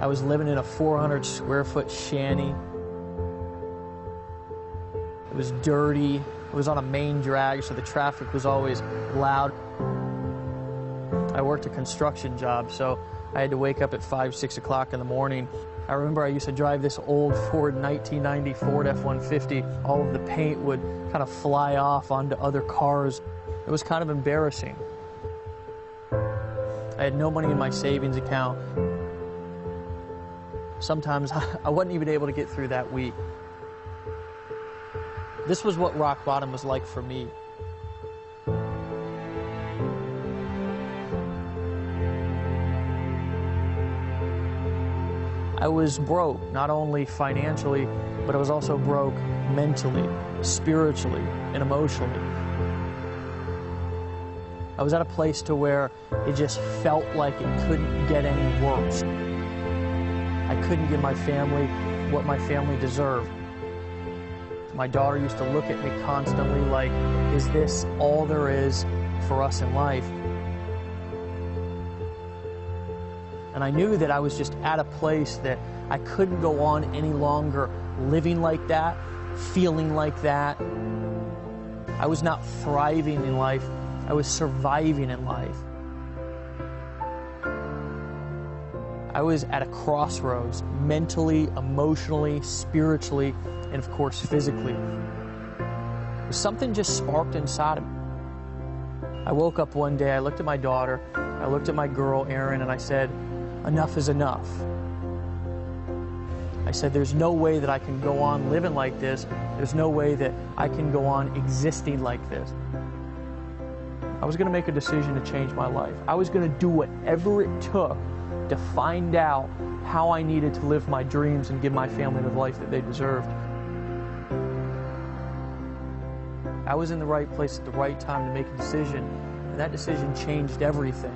I was living in a 400 square foot shanty. It was dirty. It was on a main drag, so the traffic was always loud. I worked a construction job, so I had to wake up at 5, 6 o'clock in the morning. I remember I used to drive this old Ford 1990 Ford F-150. All of the paint would kind of fly off onto other cars. It was kind of embarrassing. I had no money in my savings account. Sometimes I wasn't even able to get through that week. This was what rock bottom was like for me. I was broke, not only financially, but I was also broke mentally, spiritually, and emotionally. I was at a place to where it just felt like it couldn't get any worse. I couldn't give my family what my family deserved. My daughter used to look at me constantly like, is this all there is for us in life? And I knew that I was just at a place that I couldn't go on any longer living like that, feeling like that. I was not thriving in life, I was surviving in life. I was at a crossroads, mentally, emotionally, spiritually, and of course physically. Something just sparked inside of me. I woke up one day, I looked at my daughter, I looked at my girl, Erin, and I said, enough is enough. I said, there's no way that I can go on living like this. There's no way that I can go on existing like this. I was going to make a decision to change my life. I was going to do whatever it took to find out how I needed to live my dreams and give my family the life that they deserved. I was in the right place at the right time to make a decision, and that decision changed everything.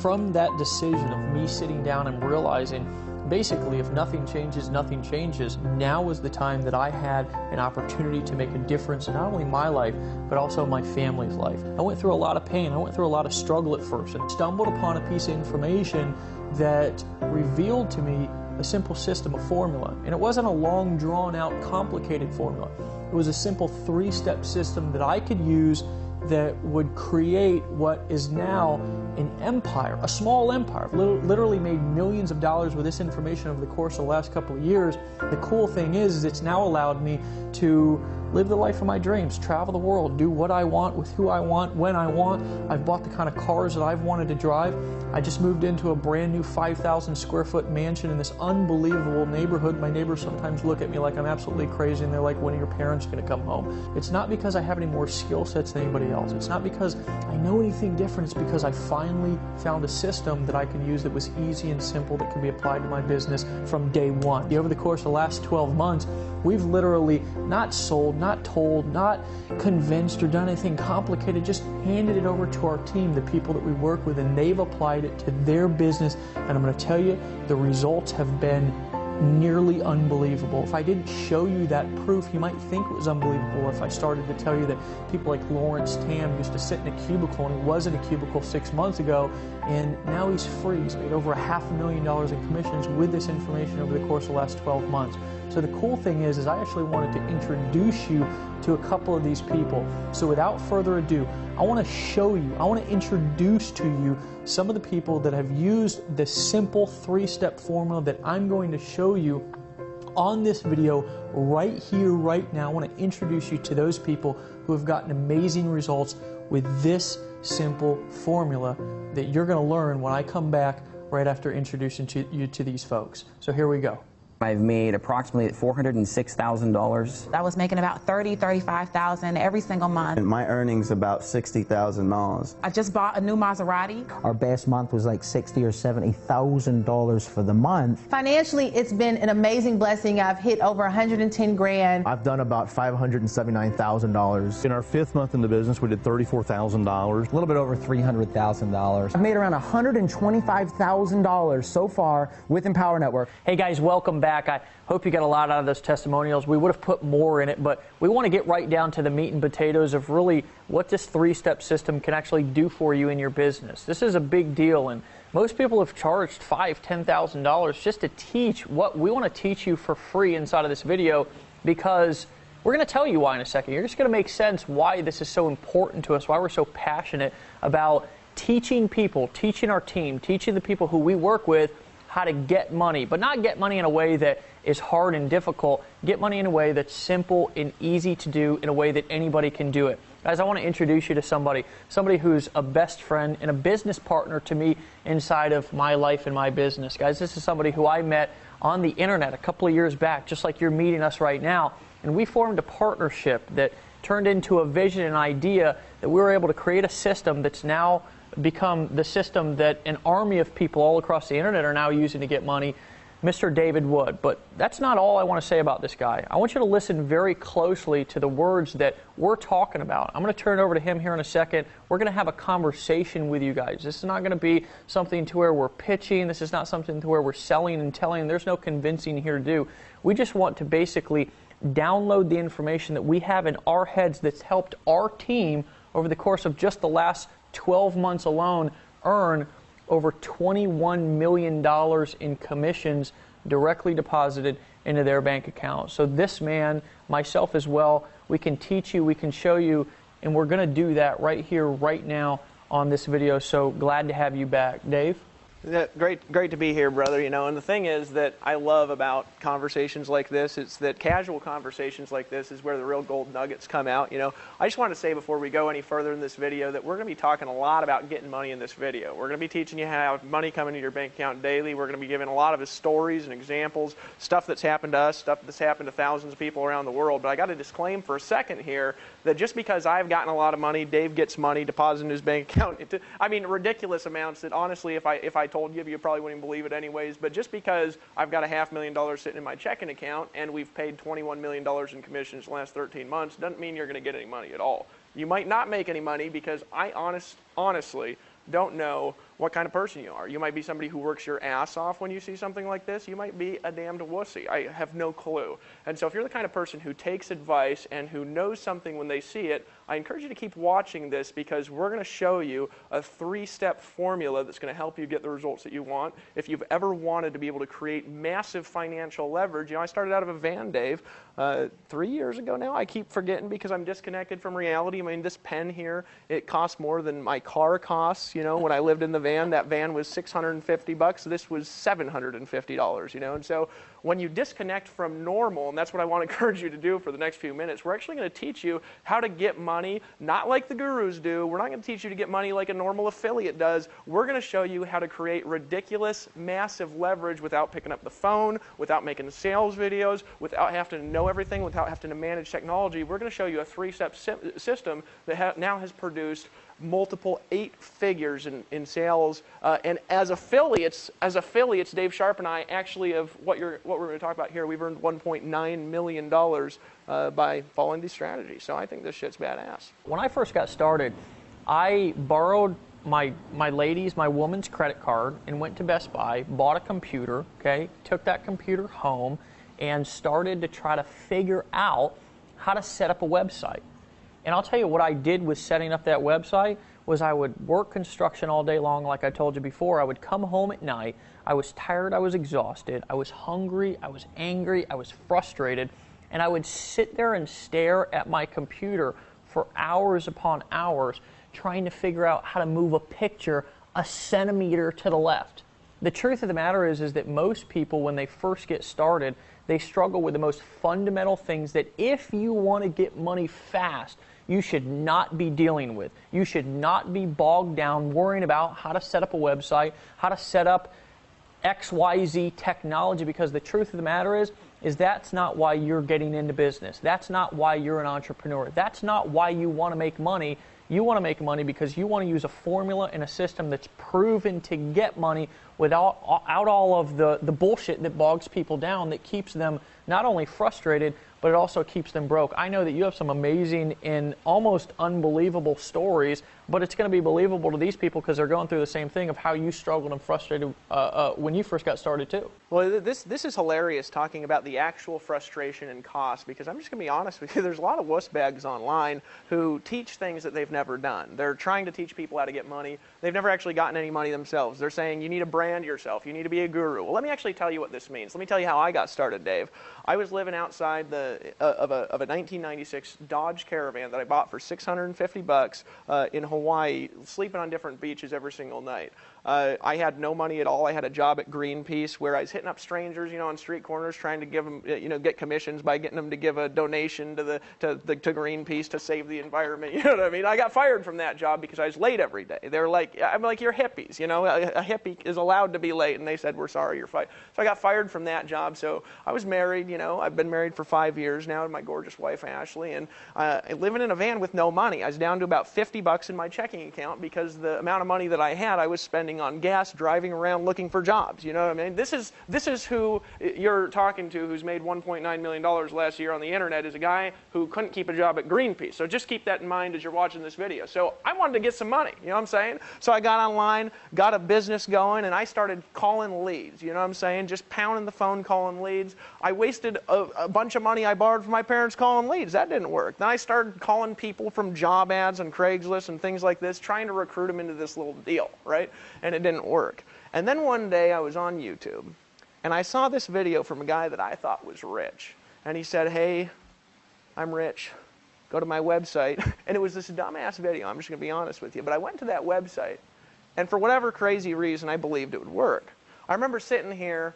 From that decision of me sitting down and realizing, basically, if nothing changes, nothing changes, now was the time that I had an opportunity to make a difference in not only my life, but also my family's life. I went through a lot of pain. I went through a lot of struggle at first and stumbled upon a piece of information that revealed to me a simple system, a formula. And it wasn't a long, drawn-out, complicated formula. It was a simple 3-step system that I could use that would create what is now an empire, a small empire. I've literally made millions of dollars with this information over the course of the last couple of years. The cool thing is it's now allowed me to live the life of my dreams, travel the world, do what I want with who I want, when I want. I've bought the kind of cars that I've wanted to drive. I just moved into a brand new 5,000 square foot mansion in this unbelievable neighborhood. My neighbors sometimes look at me like I'm absolutely crazy and they're like, when are your parents going to come home? It's not because I have any more skill sets than anybody else. It's not because I know anything different. It's because I finally found a system that I could use that was easy and simple that could be applied to my business from day one. Over the course of the last 12 months, we've literally not sold, not told, not convinced or done anything complicated, just handed it over to our team, the people that we work with, and they've applied it to their business. And I'm going to tell you, the results have been nearly unbelievable. If I didn't show you that proof, you might think it was unbelievable if I started to tell you that people like Lawrence Tam used to sit in a cubicle, and he was in a cubicle 6 months ago, and now he's free. He's made over $500,000 in commissions with this information over the course of the last 12 months. So the cool thing is I actually wanted to introduce you to a couple of these people. So without further ado, I want to show you, I want to introduce to you some of the people that have used the simple 3-step formula that I'm going to show you on this video right here, right now. I want to introduce you to those people who have gotten amazing results with this simple formula that you're going to learn when I come back right after introducing you to these folks. So here we go. I've made approximately $406,000. I was making about $30,000, $35,000 every single month. And my earnings about $60,000. I just bought a new Maserati. Our best month was like $60,000 or $70,000 for the month. Financially, it's been an amazing blessing. I've hit over 110 grand. I've done about $579,000. In our 5th month in the business, we did $34,000. A little bit over $300,000. I've made around $125,000 so far with Empower Network. Hey guys, welcome back. back. I hope you got a lot out of those testimonials. We would have put more in it, but we want to get right down to the meat and potatoes of really what this three-step system can actually do for you in your business. This is a big deal, and most people have charged $5,000, $10,000 just to teach what we want to teach you for free inside of this video, because we're going to tell you why in a second. You're just going to make sense why this is so important to us, why we're so passionate about teaching people, teaching our team, teaching the people who we work with how to get money, but not get money in a way that is hard and difficult. Get money in a way that's simple and easy to do, in a way that anybody can do it. Guys, I want to introduce you to somebody who's a best friend and a business partner to me inside of my life and my business. Guys, this is somebody who I met on the internet a couple of years back, just like you're meeting us right now, and we formed a partnership that turned into a vision and idea that we were able to create a system that's now become the system that an army of people all across the internet are now using to get money, Mr. David Wood. But that's not all I want to say about this guy. I want you to listen very closely to the words that we're talking about. I'm going to turn it over to him here in a second. We're going to have a conversation with you guys. This is not going to be something to where we're pitching. This is not something to where we're selling and telling. There's no convincing here to do. We just want to basically download the information that we have in our heads that's helped our team over the course of just the last 12 months alone earn over $21 million in commissions directly deposited into their bank account. So this man, myself as well, we can teach you, we can show you, and we're going to do that right here, right now on this video. So glad to have you back. Dave? Yeah, great to be here, brother. You know, and the thing is that I love about conversations like this, it's that casual conversations like this is where the real gold nuggets come out. You know, I just want to say before we go any further in this video that we're going to be talking a lot about getting money in this video. We're going to be teaching you how to have money come into your bank account daily. We're going to be giving a lot of his stories and examples, stuff that's happened to us, stuff that's happened to thousands of people around the world. But I got to disclaim for a second here that just because I've gotten a lot of money, Dave gets money deposited in his bank account. I mean, ridiculous amounts that honestly, if I told you probably wouldn't believe it anyways. But just because I've got a $500,000 sitting in my checking account and we've paid $21 million in commissions the last 13 months doesn't mean you're going to get any money at all. You might not make any money because I honestly don't know what kind of person you are. You might be somebody who works your ass off when you see something like this. You might be a damned wussy. I have no clue. And so if you're the kind of person who takes advice and who knows something when they see it, I encourage you to keep watching this, because we're going to show you a three-step formula that's going to help you get the results that you want. If you've ever wanted to be able to create massive financial leverage, you know, I started out of a van, Dave, 3 years ago now. I keep forgetting because I'm disconnected from reality. I mean, this pen here, it costs more than my car costs. You know, when I lived in the van, that van was $650. This was $750, you know. And so when you disconnect from normal, and that's what I want to encourage you to do for the next few minutes, we're actually going to teach you how to get money, not like the gurus do. We're not going to teach you to get money like a normal affiliate does. We're going to show you how to create ridiculous, massive leverage without picking up the phone, without making sales videos, without having to know everything, without having to manage technology. We're going to show you a three-step system that now has produced multiple 8 figures in sales, and as affiliates, Dave Sharp and I actually of what we're going to talk about here, we've earned $1.9 million by following these strategies. So I think this shit's badass. When I first got started, I borrowed my woman's credit card and went to Best Buy, bought a computer, okay, took that computer home and started to try to figure out how to set up a website. And I'll tell you what I did with setting up that website was I would work construction all day long, like I told you before. I would come home at night. I was tired. I was exhausted. I was hungry. I was angry. I was frustrated. And I would sit there and stare at my computer for hours upon hours trying to figure out how to move a picture a centimeter to the left. The truth of the matter is that most people, when they first get started, they struggle with the most fundamental things that if you want to get money fast, you should not be dealing with. You should not be bogged down worrying about how to set up a website, how to set up XYZ technology, because the truth of the matter is that's not why you're getting into business. That's not why you're an entrepreneur. That's not why you want to make money. You want to make money because you want to use a formula and a system that's proven to get money without all of the bullshit that bogs people down, that keeps them not only frustrated, but it also keeps them broke. I know that you have some amazing and almost unbelievable stories, but it's going to be believable to these people because they're going through the same thing of how you struggled and frustrated when you first got started too. Well, this is hilarious talking about the actual frustration and cost, because I'm just going to be honest with you, there's a lot of wuss bags online who teach things that they've never done. They're trying to teach people how to get money. They've never actually gotten any money themselves. They're saying you need to brand yourself, you need to be a guru. Well, let me actually tell you what this means. Let me tell you how I got started, Dave. I was living outside of a 1996 Dodge Caravan that I bought for $650 in Hawaii, sleeping on different beaches every single night. I had no money at all. I had a job at Greenpeace where I was hitting up strangers, on street corners, trying to give them, get commissions by getting them to give a donation to Greenpeace to save the environment. You know what I mean? I got fired from that job because I was late every day. They were like, I'm like, you're hippies, a hippie is allowed to be late, and they said, we're sorry, you're fired. So I got fired from that job. So I was married, I've been married for 5 years now to my gorgeous wife, Ashley, and living in a van with no money. I was down to about $50 in my checking account because the amount of money that I had, I was spending on gas, driving around looking for jobs. You know what I mean? This is who you're talking to, who's made $1.9 million last year on the internet, is a guy who couldn't keep a job at Greenpeace. So just keep that in mind as you're watching this video. So I wanted to get some money, you know what I'm saying? So I got online, got a business going, and I started calling leads, you know what I'm saying? Just pounding the phone, calling leads. I wasted a bunch of money I borrowed from my parents calling leads. That didn't work. Then I started calling people from job ads on Craigslist and things like this, trying to recruit them into this little deal, right? And it didn't work. And then one day I was on YouTube, and I saw this video from a guy that I thought was rich. And he said, hey, I'm rich. Go to my website. And it was this dumbass video, I'm just going to be honest with you. But I went to that website, and for whatever crazy reason, I believed it would work. I remember sitting here,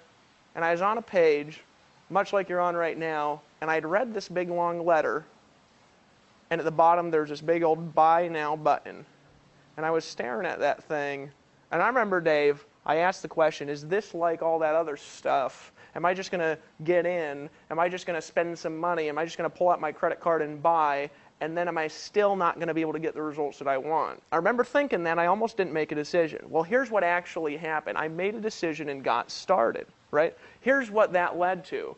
and I was on a page, much like you're on right now, and I'd read this big long letter, and at the bottom there's this big old buy now button. And I was staring at that thing, and I remember, Dave, I asked the question, is this like all that other stuff? Am I just going to get in? Am I just going to spend some money? Am I just going to pull out my credit card and buy? And then am I still not going to be able to get the results that I want? I remember thinking that. I almost didn't make a decision. Well, here's what actually happened. I made a decision and got started, right? Here's what that led to.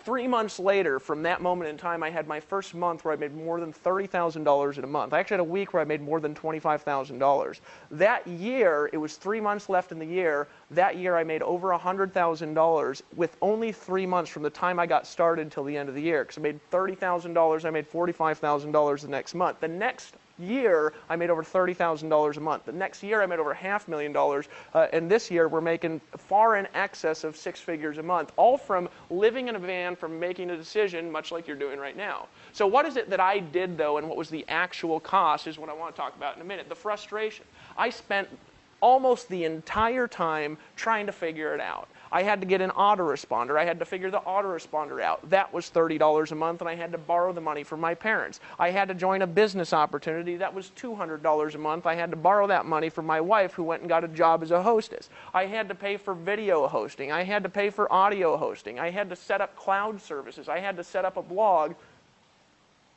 3 months later, from that moment in time, I had my first month where I made more than $30,000 in a month. I actually had a week where I made more than $25,000. That year, it was 3 months left in the year. That year, I made over $100,000 with only 3 months from the time I got started until the end of the year. Because I made $30,000, I made $45,000 the next month. The next year, I made over $30,000 a month. The next year, I made over $500,000, and this year, we're making far in excess of 6 figures a month, all from living in a van, from making a decision, much like you're doing right now. So what is it that I did, though, and what was the actual cost is what I want to talk about in a minute, the frustration. I spent almost the entire time trying to figure it out. I had to get an autoresponder. I had to figure the autoresponder out. That was $30 a month, and I had to borrow the money from my parents. I had to join a business opportunity. That was $200 a month. I had to borrow that money from my wife, who went and got a job as a hostess. I had to pay for video hosting. I had to pay for audio hosting. I had to set up cloud services. I had to set up a blog.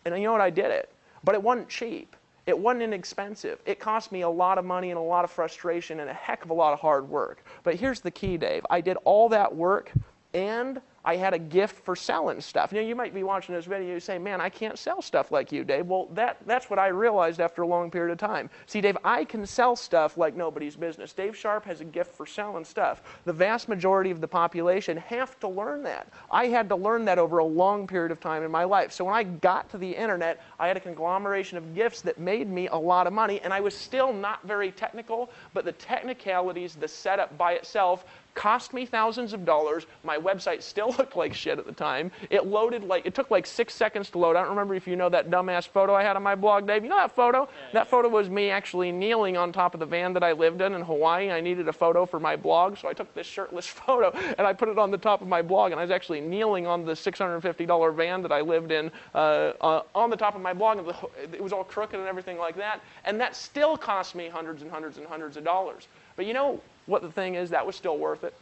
And you know what? I did it. But it wasn't cheap. It wasn't inexpensive. It cost me a lot of money and a lot of frustration and a heck of a lot of hard work. But here's the key, Dave. I did all that work, and I had a gift for selling stuff. You might be watching this video and say, man, I can't sell stuff like you, Dave. Well, that's what I realized after a long period of time. See, Dave, I can sell stuff like nobody's business. Dave Sharp has a gift for selling stuff. The vast majority of the population have to learn that. I had to learn that over a long period of time in my life. So when I got to the internet, I had a conglomeration of gifts that made me a lot of money, and I was still not very technical, but the technicalities, the setup by itself, cost me thousands of dollars. My website still looked like shit at the time. It took like 6 seconds to load. I don't remember if you know that dumbass photo I had on my blog, Dave. You know that photo? Yeah, that photo was me actually kneeling on top of the van that I lived in Hawaii. I needed a photo for my blog, so I took this shirtless photo and I put it on the top of my blog, and I was actually kneeling on the $650 van that I lived in on the top of my blog. And it was all crooked and everything like that, and that still cost me hundreds and hundreds and hundreds of dollars. But you know what the thing is? That was still worth it.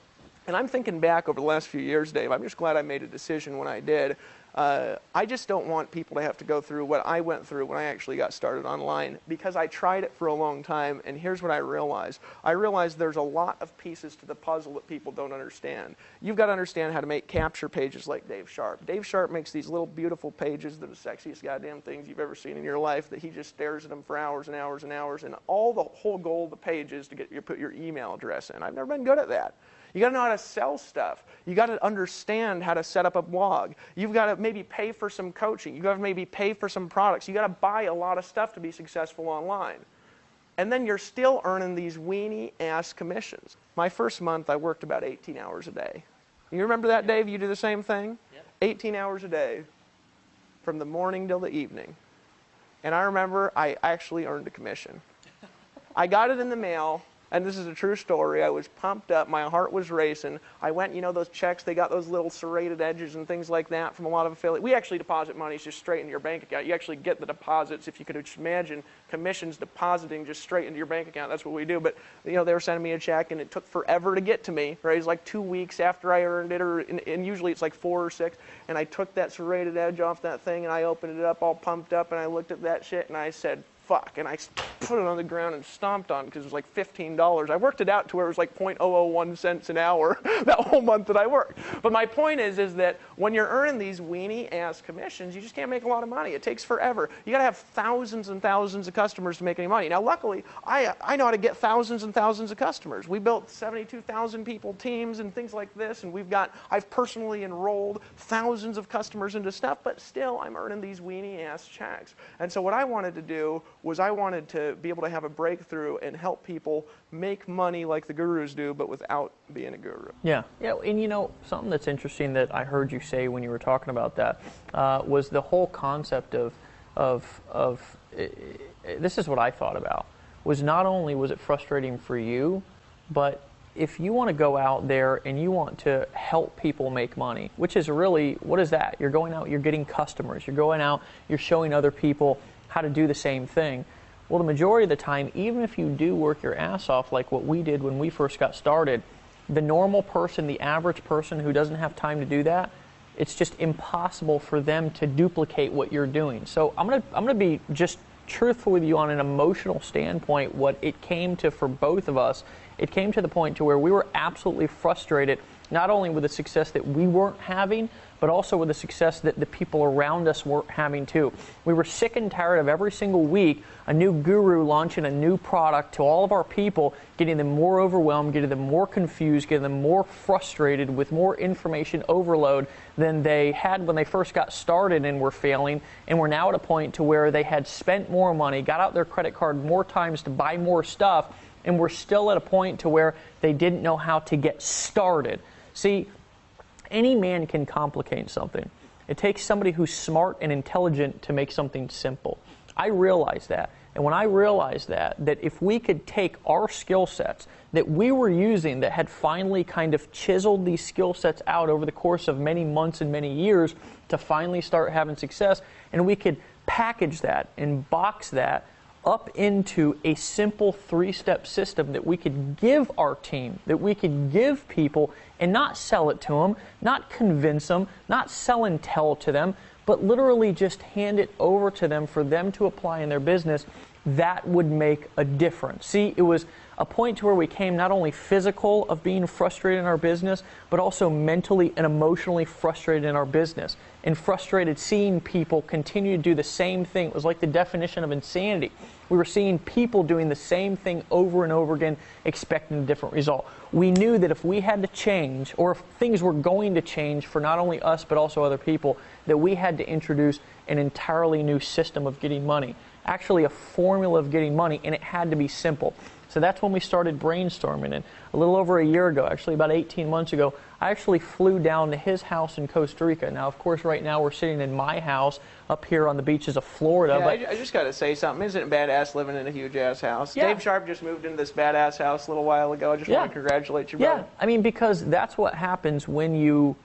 And I'm thinking back over the last few years, Dave, I'm just glad I made a decision when I did. I just don't want people to have to go through what I went through when I actually got started online, because I tried it for a long time, and here's what I realized. I realized there's a lot of pieces to the puzzle that people don't understand. You've got to understand how to make capture pages like Dave Sharp. Dave Sharp makes these little beautiful pages that are the sexiest goddamn things you've ever seen in your life, that he just stares at them for hours and hours and hours, and all the whole goal of the page is to get you put your email address in. I've never been good at that. You got to know how to sell stuff. You got to understand how to set up a blog. You've got to maybe pay for some coaching. You got to maybe pay for some products. You got to buy a lot of stuff to be successful online. And then you're still earning these weenie-ass commissions. My first month, I worked about 18 hours a day. You remember that, Dave? You do the same thing? Yep. 18 hours a day from the morning till the evening. And I remember I actually earned a commission. I got it in the mail. And this is a true story. I was pumped up. My heart was racing. I went, you know, those checks, they got those little serrated edges and things like that from a lot of affiliates. We actually deposit money just straight into your bank account. You actually get the deposits. If you could imagine commissions depositing just straight into your bank account, that's what we do. But, you know, they were sending me a check, and it took forever to get to me. Right? It was like 2 weeks after I earned it, and usually it's like 4 or 6. And I took that serrated edge off that thing, and I opened it up all pumped up, and I looked at that shit, and I said, fuck, and I put it on the ground and stomped on it because it was like $15. I worked it out to where it was like 0.001 cents an hour that whole month that I worked. But my point is that when you're earning these weenie-ass commissions, you just can't make a lot of money. It takes forever. You got to have thousands and thousands of customers to make any money. Now, luckily, I know how to get thousands and thousands of customers. We built 72,000 people teams and things like this, and I've personally enrolled thousands of customers into stuff, but still, I'm earning these weenie-ass checks. And so what I wanted to do was I wanted to be able to have a breakthrough and help people make money like the gurus do, but without being a guru. Yeah, and you know, something that's interesting that I heard you say when you were talking about that was the whole concept of this is what I thought about, was not only was it frustrating for you, but if you want to go out there and you want to help people make money, which is really, what is that? You're going out, you're getting customers, you're going out, you're showing other people how to do the same thing. Well, the majority of the time, even if you do work your ass off like what we did when we first got started, the normal person, the average person who doesn't have time to do that, it's just impossible for them to duplicate what you're doing. So I'm gonna be just truthful with you on an emotional standpoint. What it came to for both of us, it came to the point to where we were absolutely frustrated, not only with the success that we weren't having, but also with the success that the people around us weren't having too. We were sick and tired of every single week a new guru launching a new product to all of our people, getting them more overwhelmed, getting them more confused, getting them more frustrated with more information overload than they had when they first got started and were failing. And we're now at a point to where they had spent more money, got out their credit card more times to buy more stuff, and we're still at a point to where they didn't know how to get started. See, any man can complicate something. It takes somebody who's smart and intelligent to make something simple. I realize that. And when I realized that if we could take our skill sets that we were using, that had finally kind of chiseled these skill sets out over the course of many months and many years to finally start having success, and we could package that and box that up into a simple 3-step system that we could give our team, that we could give people, and not sell it to them, not convince them, not sell and tell to them, but literally just hand it over to them for them to apply in their business, that would make a difference. See, it was a point to where we came not only physical of being frustrated in our business, but also mentally and emotionally frustrated in our business, and frustrated seeing people continue to do the same thing. It was like the definition of insanity. We were seeing people doing the same thing over and over again, expecting a different result. We knew that if we had to change, or if things were going to change for not only us but also other people, that we had to introduce an entirely new system of getting money. Actually a formula of getting money, and it had to be simple. So that's when we started brainstorming. And a little over a year ago, actually about 18 months ago, I actually flew down to his house in Costa Rica. Now, of course, right now we're sitting in my house up here on the beaches of Florida. Yeah, but I just got to say something. Isn't it badass living in a huge-ass house? Yeah. Dave Sharp just moved into this badass house a little while ago. I just want to congratulate you, brother. Yeah, I mean, because that's what happens when you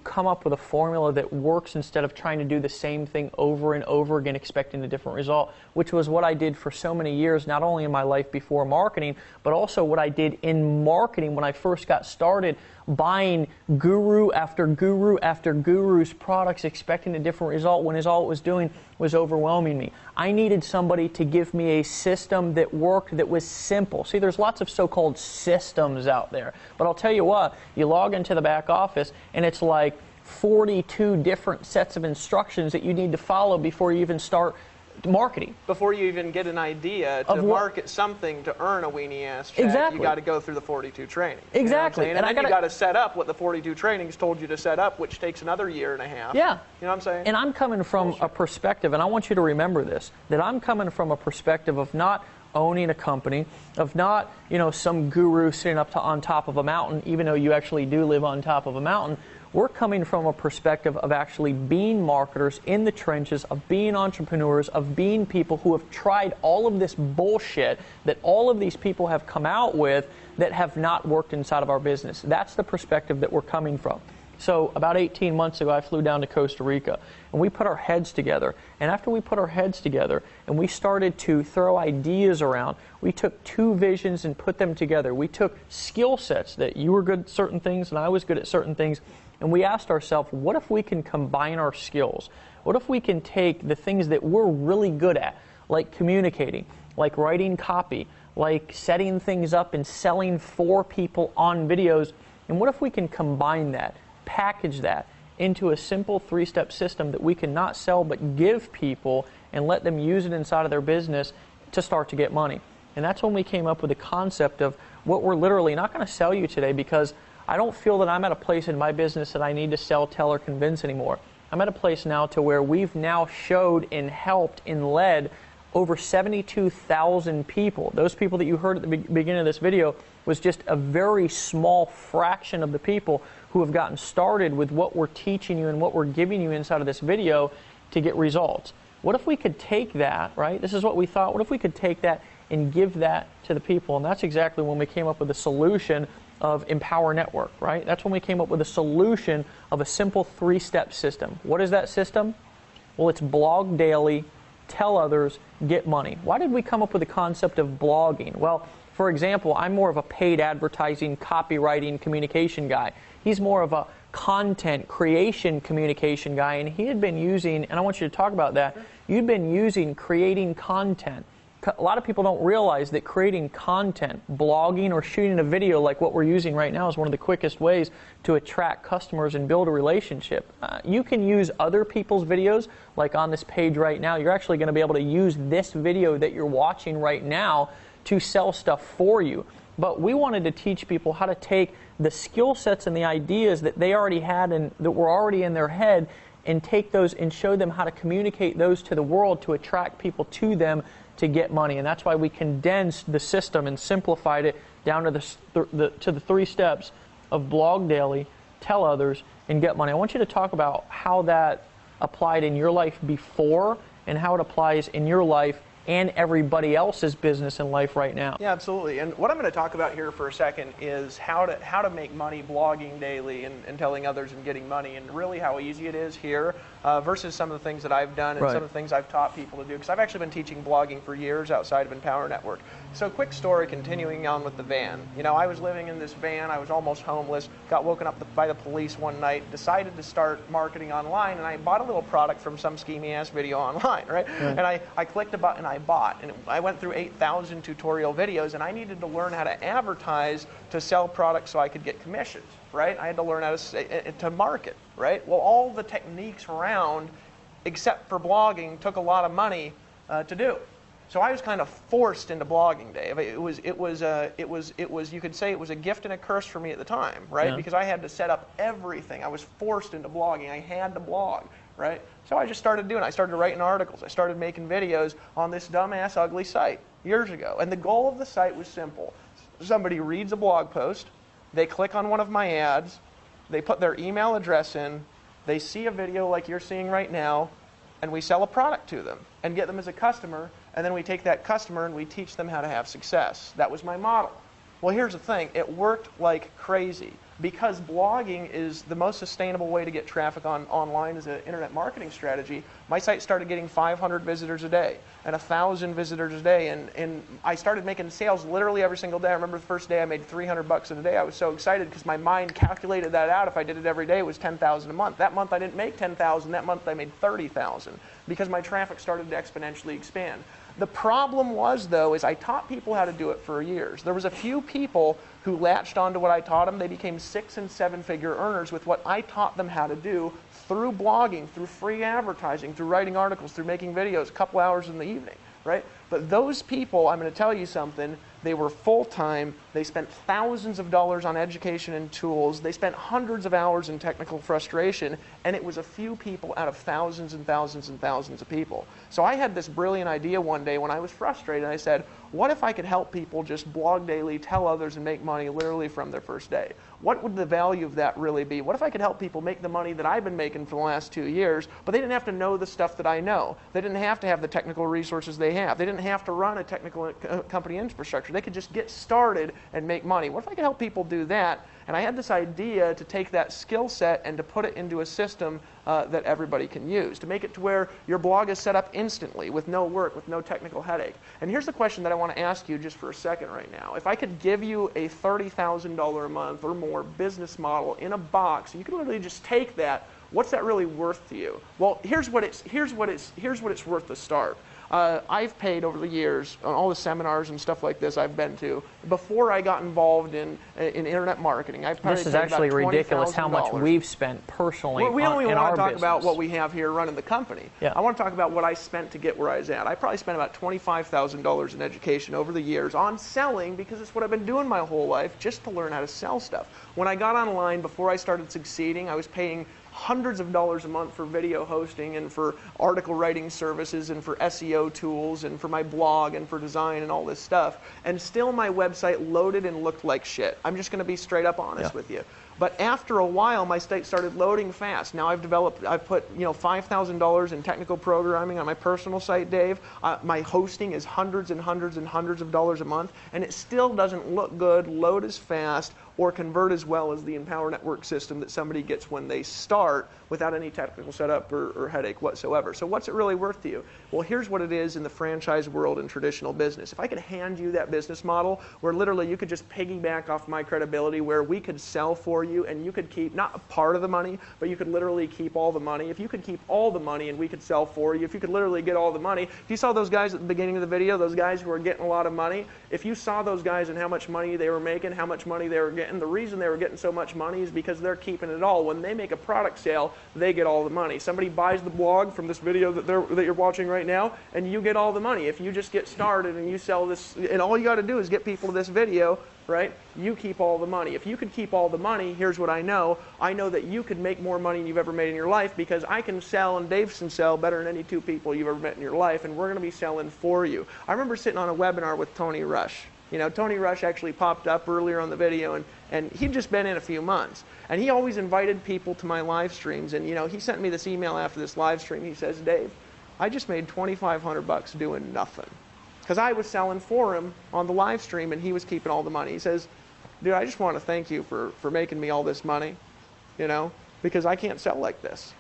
come up with a formula that works instead of trying to do the same thing over and over again expecting a different result, which was what I did for so many years, not only in my life before marketing, but also what I did in marketing when I first got started, buying guru after guru after guru's products expecting a different result when all it was doing was overwhelming me. I needed somebody to give me a system that worked, that was simple. See, there's lots of so-called systems out there, but I'll tell you what, you log into the back office and it's like 42 different sets of instructions that you need to follow before you even start marketing. Before you even get an idea to market something to earn a weenie ass check, exactly. You got to go through the 42 training. Exactly. You know and then you got to set up what the 42 trainings told you to set up, which takes another year and a half. Yeah. You know what I'm saying? And I'm coming from a perspective, and I want you to remember this, that I'm coming from a perspective of not owning a company, of not, some guru sitting on top of a mountain, even though you actually do live on top of a mountain. We're coming from a perspective of actually being marketers in the trenches, of being entrepreneurs, of being people who have tried all of this bullshit that all of these people have come out with that have not worked inside of our business. That's the perspective that we're coming from. So about 18 months ago, I flew down to Costa Rica, and we put our heads together. And after we put our heads together and we started to throw ideas around, we took two visions and put them together. We took skill sets that you were good at certain things and I was good at certain things, and we asked ourselves, what if we can combine our skills? What if we can take the things that we're really good at, like communicating, like writing copy, like setting things up and selling for people on videos, and what if we can combine that, package that into a simple three-step system that we can not sell but give people and let them use it inside of their business to start to get money? And that's when we came up with the concept of what we're literally not going to sell you today, because I don't feel that I'm at a place in my business that I need to sell, tell, or convince anymore. I'm at a place now to where we've now showed and helped and led over 72,000 people. Those people that you heard at the beginning of this video was just a very small fraction of the people who have gotten started with what we're teaching you and what we're giving you inside of this video to get results. What if we could take that, right? This is what we thought. What if we could take that and give that to the people? And that's exactly when we came up with the solution of Empower Network, right? That's when we came up with a solution of a simple three-step system. What is that system? Well, it's blog daily, tell others, get money. Why did we come up with the concept of blogging? Well, for example, I'm more of a paid advertising, copywriting, communication guy. He's more of a content creation communication guy, and he had been using, and I want you to talk about that, you'd been using creating content. A lot of people don't realize that creating content, blogging or shooting a video like what we're using right now is one of the quickest ways to attract customers and build a relationship. You can use other people's videos, like on this page right now. You're actually going to be able to use this video that you're watching right now to sell stuff for you. But we wanted to teach people how to take the skill sets and the ideas that they already had and that were already in their head and take those and show them how to communicate those to the world to attract people to them to get money. And that's why we condensed the system and simplified it down to the three steps of blog daily, tell others, and get money. I want you to talk about how that applied in your life before and how it applies in your life and everybody else's business and life right now. Yeah, absolutely. And what I'm going to talk about here for a second is how to make money blogging daily and telling others and getting money, and really how easy it is here versus some of the things that I've done and some of the things I've taught people to do, because I've actually been teaching blogging for years outside of Empower Network. So quick story, continuing on with the van. You know, I was living in this van, I was almost homeless, got woken up by the police one night, decided to start marketing online, and I bought a little product from some schemy ass video online, right? And I clicked a button, I bought, and I went through 8,000 tutorial videos, and I needed to learn how to advertise to sell products so I could get commissions, right? I had to learn how to market, right? Well, all the techniques around, except for blogging, took a lot of money to do. So I was kind of forced into blogging, Dave. It was you could say it was a gift and a curse for me at the time, right? Because I had to set up everything. I was forced into blogging. I had to blog, right? So I just started doing it. I started writing articles. I started making videos on this dumbass ugly site years ago. And the goal of the site was simple. Somebody reads a blog post, they click on one of my ads, they put their email address in, they see a video like you're seeing right now, and we sell a product to them and get them as a customer, and then we take that customer and we teach them how to have success. That was my model. Well, here's the thing. It worked like crazy. because blogging is the most sustainable way to get traffic online as an internet marketing strategy, my site started getting 500 visitors a day and 1,000 visitors a day, and I started making sales literally every single day. I remember the first day I made $300 in a day. I was so excited because my mind calculated that out. If I did it every day, it was $10,000 a month. That month I didn't make $10,000. That month I made $30,000 because my traffic started to exponentially expand. The problem was, though, is I taught people how to do it for years. There was a few people who latched onto what I taught them. They became 6- and 7-figure earners with what I taught them how to do through blogging, through free advertising, through writing articles, through making videos a couple hours in the evening, right? But those people, I'm going to tell you something, they were full-time, they spent thousands of dollars on education and tools, they spent hundreds of hours in technical frustration, and it was a few people out of thousands and thousands and thousands of people. So I had this brilliant idea one day when I was frustrated, and I said, what if I could help people just blog daily, tell others, and make money literally from their first day? What would the value of that really be? What if I could help people make the money that I've been making for the last 2 years, but they didn't have to know the stuff that I know. They didn't have to have the technical resources they have. They didn't have to run a technical company infrastructure. They could just get started and make money. What if I could help people do that? And I had this idea to take that skill set and to put it into a system that everybody can use, to make it to where your blog is set up instantly with no work, with no technical headache. And here's the question that I want to ask you just for a second right now. If I could give you a $30,000 a month or more business model in a box, you could literally just take that, what's that really worth to you? Well, here's what it's worth to start. I've paid over the years on all the seminars and stuff like this I've been to. Before I got involved in internet marketing, I've probably This is paid actually about ridiculous how much $20,000. we've spent personally We don't even in want our to talk business. about what we have here running the company. Yeah. I want to talk about what I spent to get where I was at. I probably spent about $25,000 in education over the years on selling because it's what I've been doing my whole life, just to learn how to sell stuff. When I got online, before I started succeeding, I was paying hundreds of dollars a month for video hosting and for article writing services and for SEO tools and for my blog and for design and all this stuff. And still my website loaded and looked like shit. I'm just going to be straight up honest with you. But after a while, my site started loading fast. Now I've put $5,000 in technical programming on my personal site, Dave. My hosting is hundreds and hundreds and hundreds of dollars a month, and it still doesn't look good, load as fast, or convert as well as the Empower Network system that somebody gets when they start without any technical setup or headache whatsoever. So what's it really worth to you? Well, here's what it is in the franchise world and traditional business. If I could hand you that business model where literally you could just piggyback off my credibility, where we could sell for you and you could keep not a part of the money, but you could literally keep all the money. If you could keep all the money and we could sell for you, if you could literally get all the money. If you saw those guys at the beginning of the video, those guys who are getting a lot of money, if you saw those guys and how much money they were making, how much money they were getting, the reason they were getting so much money is because they're keeping it all. When they make a product sale, they get all the money. Somebody buys the blog from this video that you're watching right now, and you get all the money. If you just get started and you sell this, and all you got to do is get people to this video, right? You keep all the money. If you could keep all the money, here's what I know. I know that you could make more money than you've ever made in your life, because I can sell and Dave can sell better than any two people you've ever met in your life, and we're going to be selling for you. I remember sitting on a webinar with Tony Rush. Tony Rush actually popped up earlier on the video, and he'd just been in a few months. And he always invited people to my live streams, and he sent me this email after this live stream. He says, Dave, I just made $2,500 doing nothing. Because I was selling for him on the live stream, and he was keeping all the money. He says, dude, I just want to thank you for making me all this money, because I can't sell like this.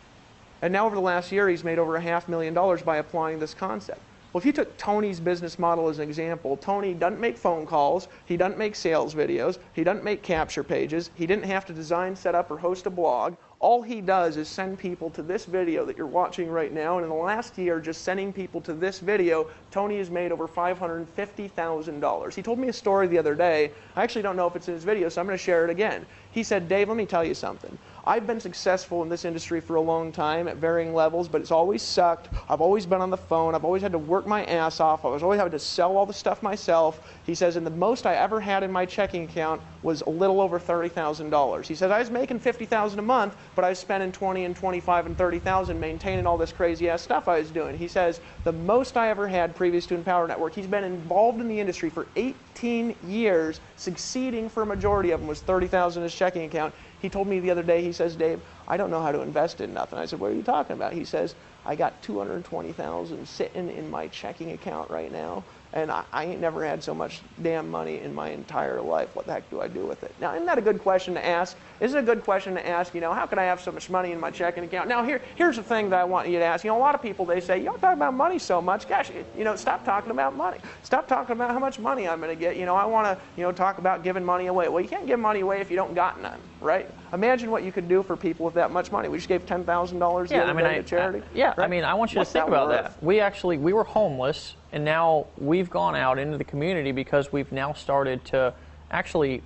And now over the last year, he's made over $500,000 by applying this concept. Well, if you took Tony's business model as an example, Tony doesn't make phone calls, he doesn't make sales videos, he doesn't make capture pages, he didn't have to design, set up, or host a blog. All he does is send people to this video that you're watching right now, and in the last year, just sending people to this video, Tony has made over $550,000. He told me a story the other day. I actually don't know if it's in his video, so I'm going to share it again. He said, Dave, let me tell you something. I've been successful in this industry for a long time at varying levels, but it's always sucked. I've always been on the phone. I've always had to work my ass off. I was always having to sell all the stuff myself. He says, and the most I ever had in my checking account was a little over $30,000. He says, I was making $50,000 a month, but I was spending $20,000 and $25,000 and $30,000 maintaining all this crazy ass stuff I was doing. He says, the most I ever had previous to Empower Network, he's been involved in the industry for 18 years, succeeding for a majority of them, was $30,000 in his checking account. He told me the other day, he says, Dave, I don't know how to invest in nothing. I said, what are you talking about? He says, I got $220,000 sitting in my checking account right now, and I ain't never had so much damn money in my entire life. What the heck do I do with it? Now, isn't that a good question to ask? Is it a good question to ask, you know, how can I have so much money in my checking account? Now, here's the thing that I want you to ask. You know, a lot of people, they say, you don't talk about money so much. Gosh, you know, stop talking about money. Stop talking about how much money I'm going to get. You know, I want to, you know, talk about giving money away. Well, you can't give money away if you don't got none, right? Imagine what you could do for people with that much money. We just gave $10,000 the other day to charity. I mean, I want you to think about that. We were homeless, and now we've gone out into the community because we've now started to,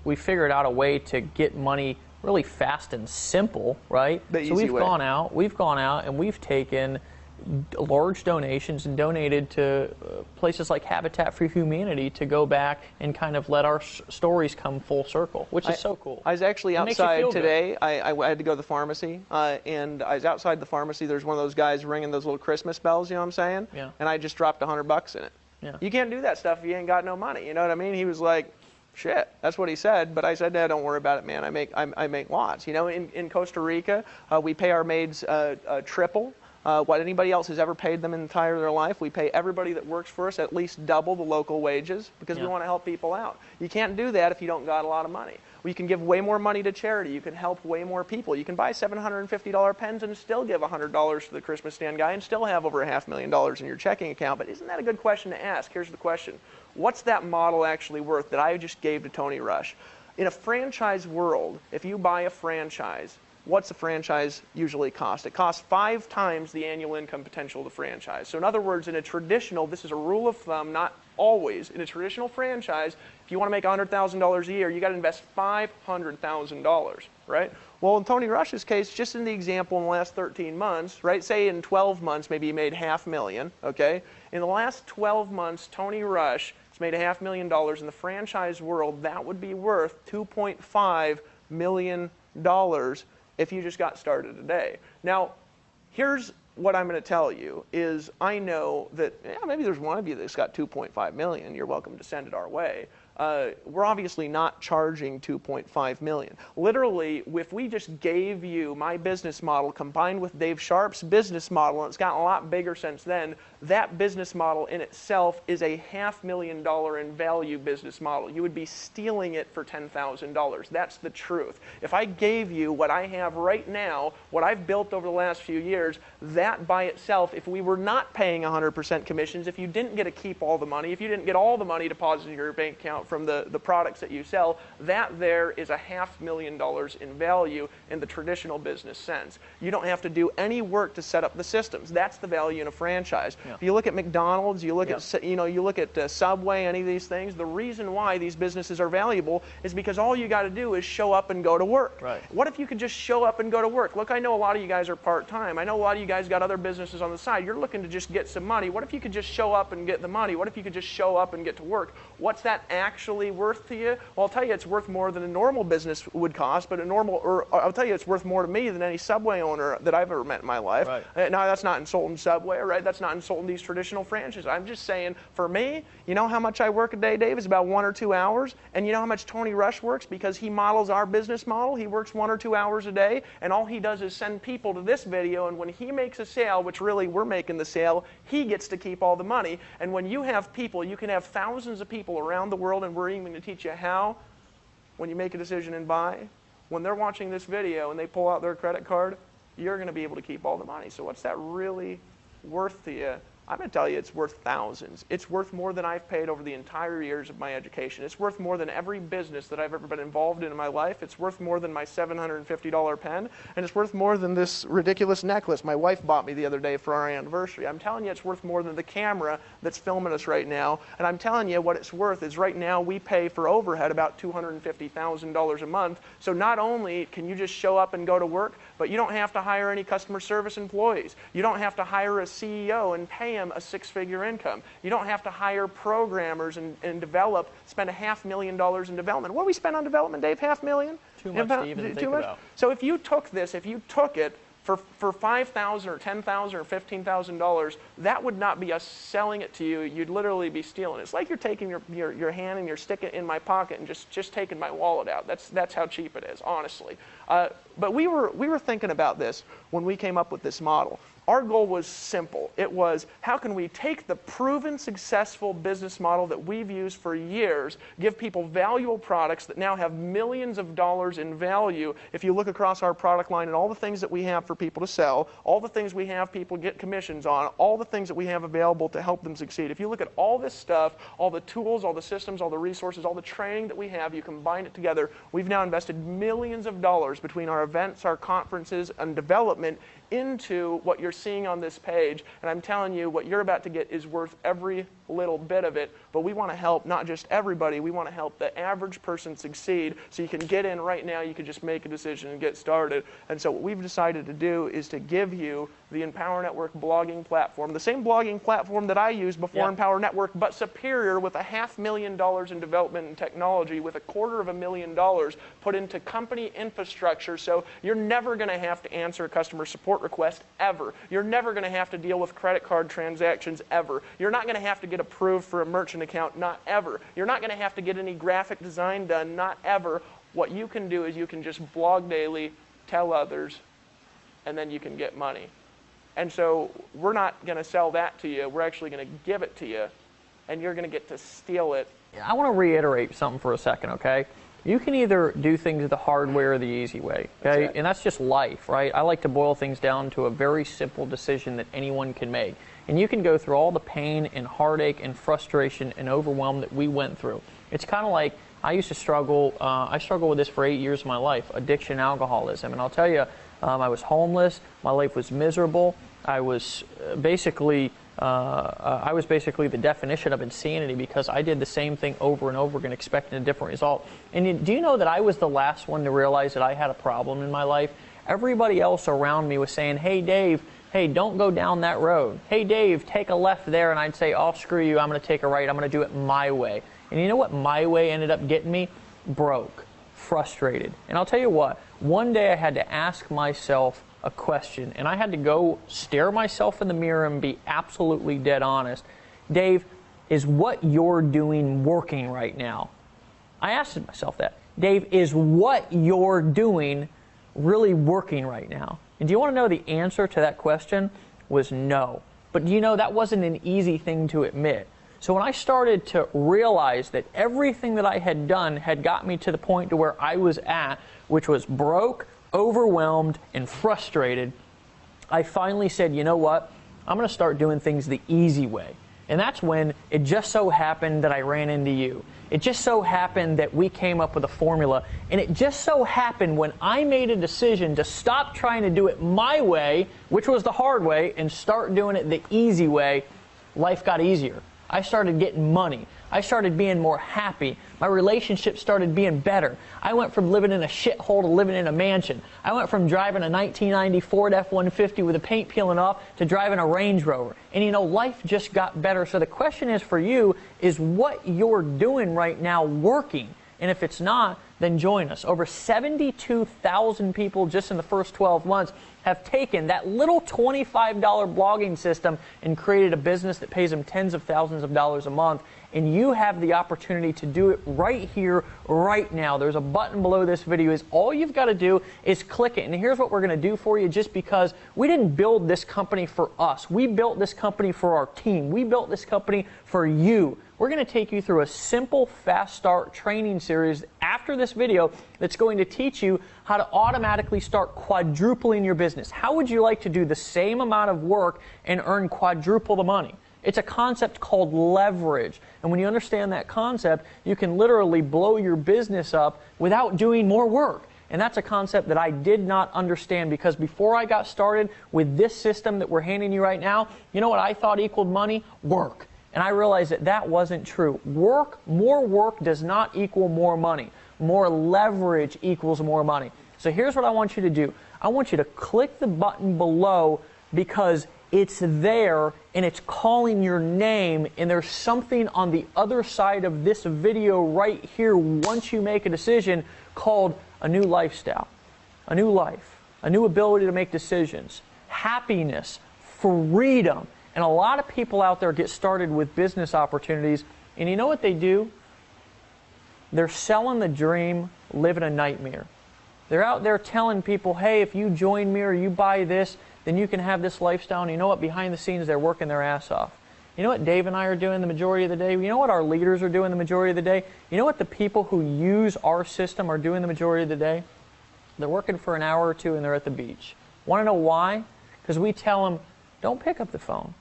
we figured out a way to get money really fast and simple, right? So we've gone out and we've taken large donations and donated to places like Habitat for Humanity to go back and kind of let our stories come full circle, which is so cool. I was actually outside today. I had to go to the pharmacy, and I was outside the pharmacy. There's one of those guys ringing those little Christmas bells, you know what I'm saying? Yeah. And I just dropped $100 in it. Yeah. You can't do that stuff if you ain't got no money, you know what I mean? He was like, shit, that's what he said, but I said, Dad, don't worry about it, man. I make lots. You know, in Costa Rica, we pay our maids triple what anybody else has ever paid them in the entire their life. We pay everybody that works for us at least double the local wages because we want to help people out. You can't do that if you don't got a lot of money. Well, you can give way more money to charity. You can help way more people. You can buy $750 pens and still give $100 to the Christmas stand guy and still have over $500,000 in your checking account. But isn't that a good question to ask? Here's the question. What's that model actually worth that I just gave to Tony Rush? In a franchise world, if you buy a franchise, what's a franchise usually cost? It costs 5 times the annual income potential of the franchise. So in other words, in a traditional, this is a rule of thumb, not always, in a traditional franchise, if you want to make $100,000 a year, you got to invest $500,000, right? Well, in Tony Rush's case, just in the example in the last 13 months, right, say in 12 months, maybe he made $500,000, okay? In the last 12 months, Tony Rush has made $500,000 in the franchise world. That would be worth $2.5 million if you just got started today. Now, here's what I'm going to tell you is I know that maybe there's one of you that's got $2.5 million. You're welcome to send it our way. We're obviously not charging $2.5 million. Literally, if we just gave you my business model combined with Dave Sharp's business model, and it's gotten a lot bigger since then, that business model in itself is a $500,000 in value business model. You would be stealing it for $10,000. That's the truth. If I gave you what I have right now, what I've built over the last few years, that by itself, if we were not paying 100% commissions, if you didn't get to keep all the money, if you didn't get all the money deposited in your bank account from the products that you sell, that there is a $500,000 in value in the traditional business sense. You don't have to do any work to set up the systems. That's the value in a franchise. Yeah. If you look at McDonald's, you look at you look at Subway, any of these things, the reason why these businesses are valuable is because all you got to do is show up and go to work. Right. What if you could just show up and go to work? Look, I know a lot of you guys are part-time. I know a lot of you guys got other businesses on the side. You're looking to just get some money. What if you could just show up and get the money? What if you could just show up and get to work? What's that actually worth to you? Well, I'll tell you it's worth more than a normal business would cost, but I'll tell you it's worth more to me than any Subway owner that I've ever met in my life. Right. Now, that's not insulting Subway, right? That's not insulting these traditional franchises. I'm just saying, for me, you know how much I work a day, Dave? It's about 1 or 2 hours. And you know how much Tony Rush works? Because he models our business model. He works 1 or 2 hours a day, and all he does is send people to this video, and when he makes a sale, which really we're making the sale, he gets to keep all the money. And when you have people, you can have thousands of people around the world, and we're even going to teach you how, when you make a decision and buy, when they're watching this video and they pull out their credit card, you're going to be able to keep all the money. So what's that really worth to you? I'm going to tell you it's worth thousands. It's worth more than I've paid over the entire years of my education. It's worth more than every business that I've ever been involved in my life. It's worth more than my $750 pen, and it's worth more than this ridiculous necklace my wife bought me the other day for our anniversary. I'm telling you it's worth more than the camera that's filming us right now, and I'm telling you what it's worth is right now we pay for overhead about $250,000 a month, so not only can you just show up and go to work, but you don't have to hire any customer service employees. You don't have to hire a CEO and pay him a 6-figure income. You don't have to hire programmers and spend $500,000 in development. What do we spend on development, Dave? $500,000? Too much to even think about. So if you took it for $5,000 or $10,000 or $15,000, that would not be us selling it to you. You'd literally be stealing it. It's like you're taking your hand and you're sticking it in my pocket and just taking my wallet out. That's how cheap it is, honestly. But we were thinking about this when we came up with this model. our goal was simple. It was, how can we take the proven successful business model that we've used for years, give people valuable products that now have millions of dollars in value. If you look across our product line and all the things that we have for people to sell, all the things we have people get commissions on, all the things that we have available to help them succeed. If you look at all this stuff, all the tools, all the systems, all the resources, all the training that we have, you combine it together, we've now invested millions of dollars between our events, our conferences, and development into what you're seeing on this page. And I'm telling you, what you're about to get is worth every little bit of it. But we want to help not just everybody, we want to help the average person succeed. So you can get in right now, you can just make a decision and get started. And so what we've decided to do is to give you the Empower Network blogging platform, the same blogging platform that I used before Empower Network, but superior, with $500,000 in development and technology, with $250,000 put into company infrastructure. So you're never going to have to answer a customer support request ever. You're never going to have to deal with credit card transactions ever. You're not going to have to get approved for a merchant account, not ever. You're not going to have to get any graphic design done, not ever. What you can do is you can just blog daily, tell others, and then you can get money. And so we're not going to sell that to you. We're actually going to give it to you, and you're going to get to steal it. I want to reiterate something for a second, okay? You can either do things the hard way or the easy way, okay? And that's just life, right? I like to boil things down to a very simple decision that anyone can make. And you can go through all the pain and heartache and frustration and overwhelm that we went through. It's kind of like I used to struggle, I struggled with this for 8 years of my life, addiction, alcoholism. And I'll tell you, I was homeless, my life was miserable, I was basically the definition of insanity, because I did the same thing over and over again, expecting a different result. And do you know that I was the last one to realize that I had a problem in my life? Everybody else around me was saying, hey Dave, hey, don't go down that road. Hey Dave, take a left there. And I'd say, oh, screw you, I'm going to take a right, I'm going to do it my way. And you know what my way ended up getting me? Broke, frustrated. And I'll tell you what, one day I had to ask myself a question, and I had to go stare myself in the mirror and be absolutely dead honest. Dave, is what you're doing working right now? I asked myself that. Dave, is what you're doing really working right now? And do you want to know the answer to that question? Was no. But do you know that wasn't an easy thing to admit? So when I started to realize that everything that I had done had got me to the point to where I was at, which was broke, overwhelmed, and frustrated, I finally said, you know what? I'm going to start doing things the easy way. And that's when it just so happened that I ran into you. It just so happened that we came up with a formula. And it just so happened when I made a decision to stop trying to do it my way, which was the hard way, and start doing it the easy way, life got easier. I started getting money. I started being more happy. My relationship started being better. I went from living in a shithole to living in a mansion. I went from driving a 1990 Ford F-150 with the paint peeling off to driving a Range Rover. And you know, life just got better. So the question is for you, is what you're doing right now working? And if it's not, then join us. Over 72,000 people just in the first 12 months have taken that little $25 blogging system and created a business that pays them tens of thousands of dollars a month. And you have the opportunity to do it right here, right now. There's a button below this video. All you've got to do is click it. And here's what we're going to do for you, just because we didn't build this company for us. We built this company for our team. We built this company for you. We're going to take you through a simple fast start training series after this video that's going to teach you how to automatically start quadrupling your business. How would you like to do the same amount of work and earn quadruple the money? It's a concept called leverage. And when you understand that concept, you can literally blow your business up without doing more work. And that's a concept that I did not understand, because before I got started with this system that we're handing you right now, you know what I thought equaled money? Work. And I realized that that wasn't true. More work does not equal more money. More leverage equals more money. So here's what I want you to do. I want you to click the button below, because it's there and it's calling your name, and there's something on the other side of this video right here once you make a decision called a new lifestyle, a new life, a new ability to make decisions, happiness, freedom. And a lot of people out there get started with business opportunities, and you know what they do? They're selling the dream, living a nightmare. They're out there telling people, hey, if you join me or you buy this, then you can have this lifestyle. And you know what? Behind the scenes, they're working their ass off. You know what Dave and I are doing the majority of the day? You know what our leaders are doing the majority of the day? You know what the people who use our system are doing the majority of the day? They're working for an hour or two and they're at the beach. Want to know why? Because we tell them, don't pick up the phone.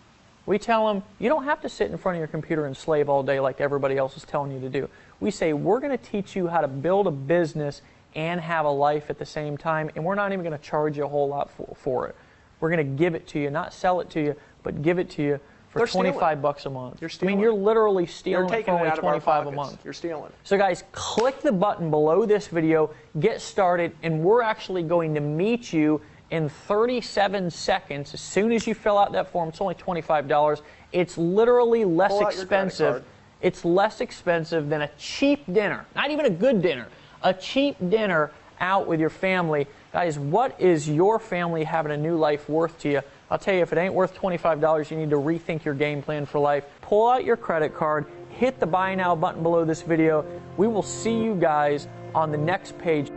We tell them, you don't have to sit in front of your computer and slave all day like everybody else is telling you to do. We say, we're going to teach you how to build a business and have a life at the same time, and we're not even going to charge you a whole lot for it. We're going to give it to you, not sell it to you, but give it to you for $25 a month. You're stealing. I mean, you're literally stealing it for only $25 a month. You're stealing. So guys, click the button below this video, get started, and we're actually going to meet you in 37 seconds. As soon as you fill out that form, it's only $25. It's literally less expensive. It's less expensive than a cheap dinner, not even a good dinner, a cheap dinner out with your family. Guys, what is your family having a new life worth to you? I'll tell you, if it ain't worth $25, you need to rethink your game plan for life. Pull out your credit card, hit the buy now button below this video. We will see you guys on the next page.